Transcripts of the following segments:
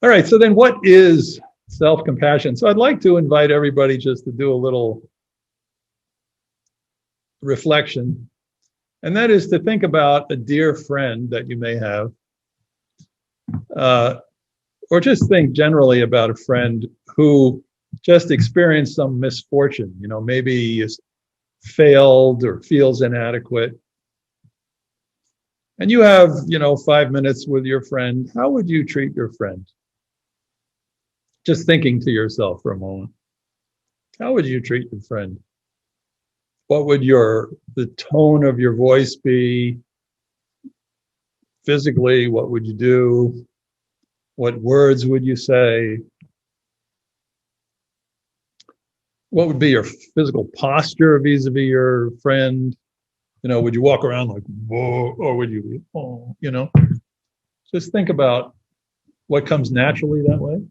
All right, so then what is self-compassion? So I'd like to invite everybody just to do a little reflection, and that is to think about a dear friend that you may have, or just think generally about a friend who just experienced some misfortune. You know, maybe he is failed or feels inadequate. And you have, 5 minutes with your friend. How would you treat your friend? Just thinking to yourself for a moment. How would you treat your friend? What would the tone of your voice be? Physically, what would you do? What words would you say? What would be your physical posture vis-a-vis your friend? Would you walk around like, whoa, or would you, oh, Just think about what comes naturally that way.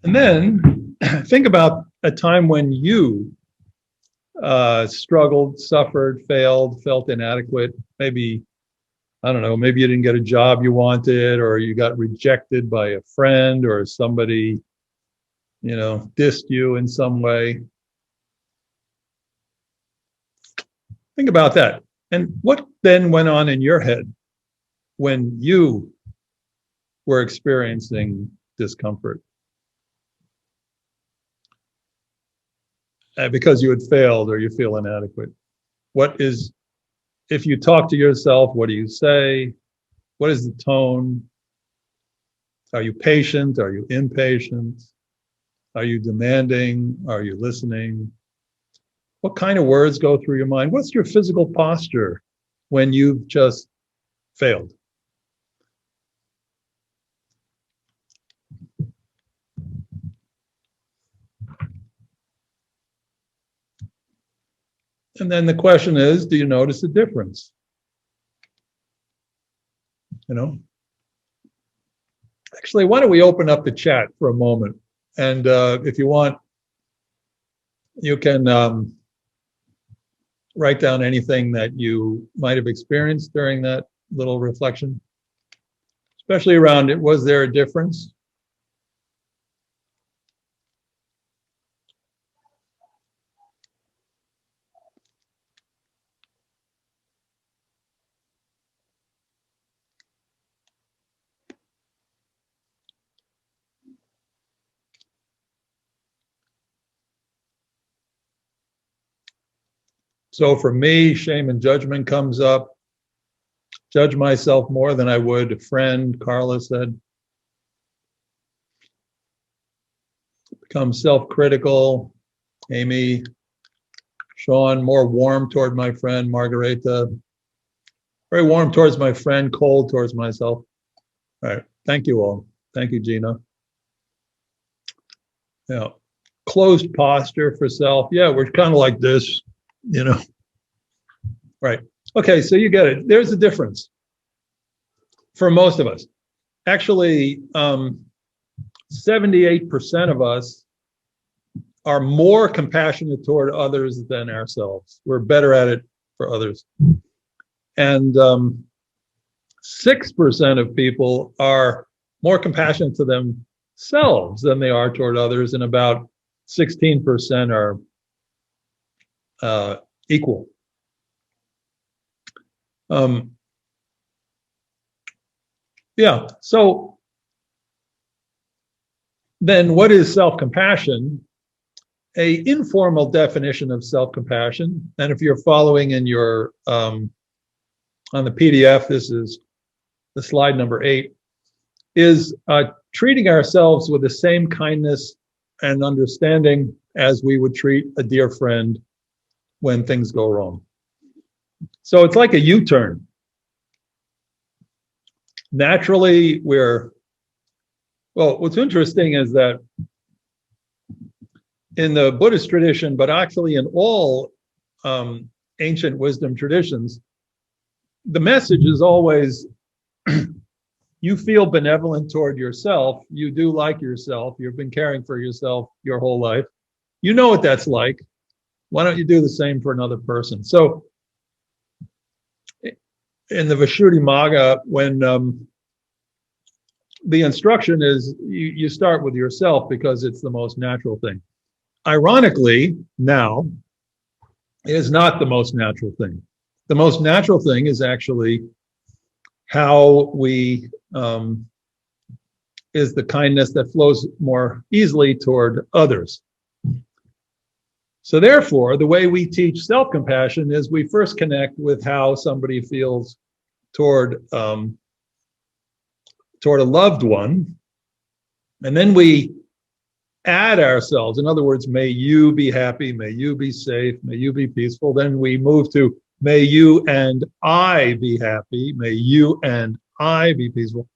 And then think about a time when you struggled, suffered, failed, felt inadequate. Maybe, I don't know, maybe you didn't get a job you wanted, or you got rejected by a friend, or somebody, dissed you in some way. Think about that. And what then went on in your head when you were experiencing discomfort? Because you had failed or you feel inadequate. If you talk to yourself, what do you say? What is the tone? Are you patient? Are you impatient? Are you demanding? Are you listening? What kind of words go through your mind? What's your physical posture when you've just failed? And then the question is, do you notice a difference? Actually, why don't we open up the chat for a moment? And if you want, you can write down anything that you might have experienced during that little reflection, especially around it. Was there a difference? So for me, shame and judgment comes up. Judge myself more than I would a friend, Carla said. Become self-critical, Amy. Sean, more warm toward my friend, Margareta. Very warm towards my friend, cold towards myself. All right, thank you all. Thank you, Gina. Yeah, closed posture for self. Yeah, we're kind of like this. Right. Okay, so you get it. There's a difference for most of us. Actually, 78% of us are more compassionate toward others than ourselves. We're better at it for others. And 6% of people are more compassionate to themselves than they are toward others, and about 16% are equal. Yeah, so then what is self-compassion? An informal definition of self-compassion, and if you're following in your on the PDF, this is the slide number 8, is treating ourselves with the same kindness and understanding as we would treat a dear friend when things go wrong. So it's like a U-turn. Naturally, what's interesting is that in the Buddhist tradition, but actually in all ancient wisdom traditions, the message is always, you feel benevolent toward yourself, you do like yourself, you've been caring for yourself your whole life, you know what that's like, why don't you do the same for another person? So in the Visuddhimagga, when the instruction is you start with yourself because it's the most natural thing. Ironically, now, it is not the most natural thing. The most natural thing is actually how we is the kindness that flows more easily toward others. So therefore, the way we teach self-compassion is we first connect with how somebody feels toward a loved one, and then we add ourselves. In other words, may you be happy, may you be safe, may you be peaceful. Then we move to may you and I be happy, may you and I be peaceful.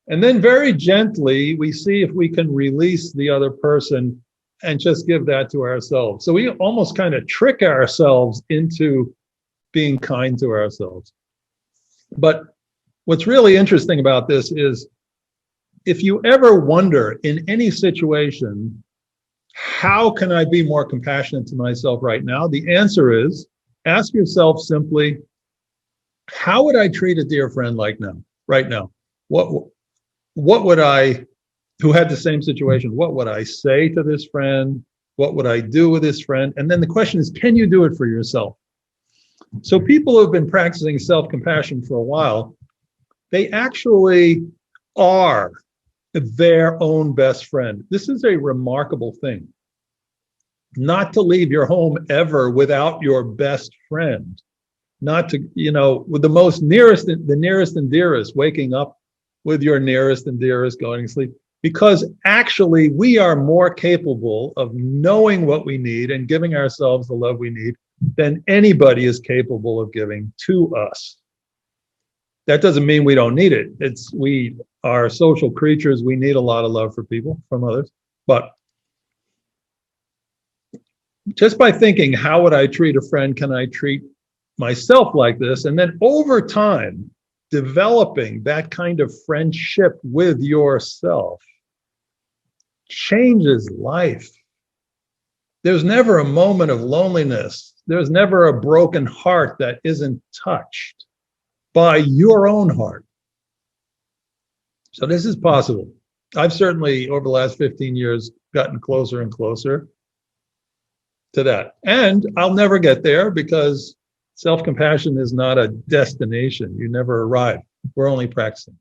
And then very gently, we see if we can release the other person and just give that to ourselves. So we almost kind of trick ourselves into being kind to ourselves. But what's really interesting about this is if you ever wonder in any situation, how can I be more compassionate to myself right now? The answer is, ask yourself simply, how would I treat a dear friend like now, right now? What would I, who had the same situation, what would I say to this friend? What would I do with this friend? And then the question is, can you do it for yourself? So people who have been practicing self-compassion for a while, they actually are their own best friend. This is a remarkable thing. Not to leave your home ever without your best friend. Not to, with the nearest and dearest, waking up with your nearest and dearest, going to sleep. Because actually we are more capable of knowing what we need and giving ourselves the love we need than anybody is capable of giving to us. That doesn't mean we don't need it. We are social creatures. We need a lot of love from people, from others. But just by thinking, how would I treat a friend? Can I treat myself like this? And then over time, developing that kind of friendship with yourself changes life. There's never a moment of loneliness. There's never a broken heart that isn't touched by your own heart. So this is possible. I've certainly, over the last 15 years, gotten closer and closer to that. And I'll never get there because self-compassion is not a destination. You never arrive. We're only practicing.